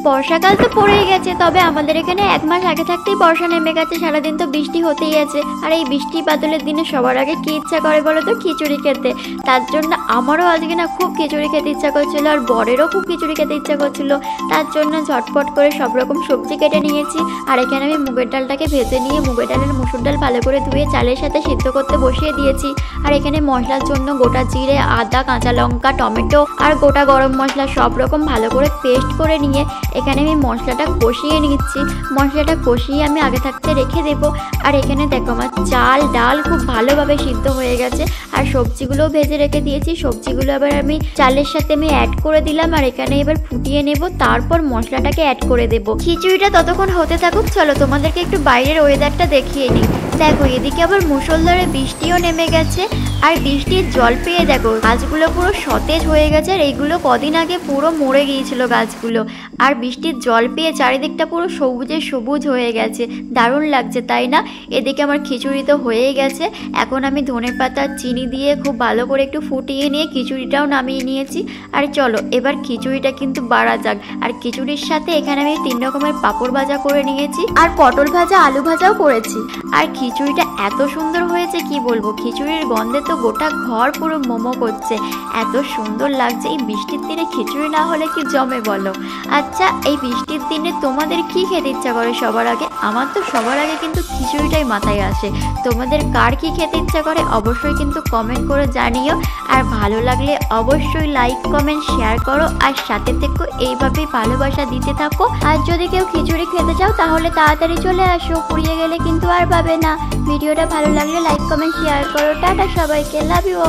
বর্ষাকাল তো পড়েই গেছে, তবে আমাদের এখানে 1 মাস আগে থাকতেই বর্ষা নেমে গেছে। সারাদিন তো বৃষ্টি হতেই আছে। আর এই বৃষ্টি বাদলের দিনে সবার আগে কি ইচ্ছা করে বলো তো? খিচুড়ি খেতে। তার জন্য আমারও আজকে না খুব খিচুড়ি খেতে ইচ্ছা করছিল, আর বরেরও খুব খিচুড়ি খেতে ইচ্ছা করছিল। তার জন্য ঝটপট করে সব রকম সবজি কেটে নিয়েছি। আর এখানে আমি মুগের ডালটাকে ভেজে নিয়ে মুগের ডালের মুসুর ডাল ভালো করে ধুয়ে চালের সাথে সিদ্ধ করতে বসিয়ে দিয়েছি। আর এখানে মশলার জন্য গোটা জিরে, আদা, কাঁচা লঙ্কা, টমেটো আর গোটা গরম মশলা সব রকম ভালো করে পেস্ট করে নিয়ে এখানে আমি মশলাটা কষিয়ে নিচ্ছি। মশলাটা কষিয়ে আমি আগে থাকতে রেখে দেব। আর এখানে দেখো আমার চাল ডাল খুব ভালোভাবে সিদ্ধ হয়ে গেছে, আর সবজিগুলোও ভেজে রেখে দিয়েছি। সবজিগুলো আবার আমি চালের সাথে আমি অ্যাড করে দিলাম, আর এখানে এবার ফুটিয়ে নেব, তারপর মশলাটাকে অ্যাড করে দেব। খিচুড়িটা ততক্ষণ হতে থাকুক, চলো তোমাদেরকে একটু বাইরের ওয়েদারটা দেখিয়ে নিই। দেখো এদিকে আবার মুষলধারে বৃষ্টিও নেমে গেছে, আর বৃষ্টির জল পেয়ে দেখো গাছগুলো পুরো সতেজ হয়ে গেছে। আর এইগুলো কদিন আগে পুরো মরে গিয়েছিল গাছগুলো, আর বৃষ্টির জল পেয়ে চারিদিকটা পুরো সবুজে সবুজ হয়ে গেছে। দারুণ লাগছে তাই না? এদিকে আমার খিচুড়ি তো হয়ে গেছে। এখন আমি ধনেপাতা চিনি দিয়ে খুব ভালো করে একটু ফুটিয়ে নিয়ে খিচুড়িটাও নামিয়ে নিয়েছি। আর চলো এবার খিচুড়িটা কিন্তু বাড়া যাক। আর খিচুড়ির সাথে এখানে আমি 3 রকমের পাঁপড় ভাজা করে নিয়েছি, আর পটল ভাজা, আলু ভাজাও করেছি। আর খিচুড়িটা এত সুন্দর হয়েছে কি বলবো, খিচুড়ির গন্ধে তো গোটা ঘর পুরো মোমো করছে, এত সুন্দর লাগছে। এই বৃষ্টির দিনে খিচুড়ি না হলে কি জমে বলো? আচ্ছা এই বৃষ্টির দিনে তোমাদের কি খেতে ইচ্ছা করে সবার আগে? আমার তো সবার আগে কিন্তু খিচুড়িটাই মাথায় আসে। তোমাদের কার কি খেতে ইচ্ছা করে অবশ্যই কিন্তু কমেন্ট করে জানিও। আর ভালো লাগলে অবশ্যই লাইক কমেন্ট শেয়ার করো, আর সাথে থেকো এইভাবেই ভালোবাসা দিতে থাকো। আর যদি কেউ খিচুড়ি খেতে চাও তাহলে তাড়াতাড়ি চলে আসো, পুড়িয়ে গেলে কিন্তু আর পাবে না। ভিডিওটা ভালো লাগলে লাইক কমেন্ট শেয়ার করো। টাটা সবাইকে, লাভ ইউ।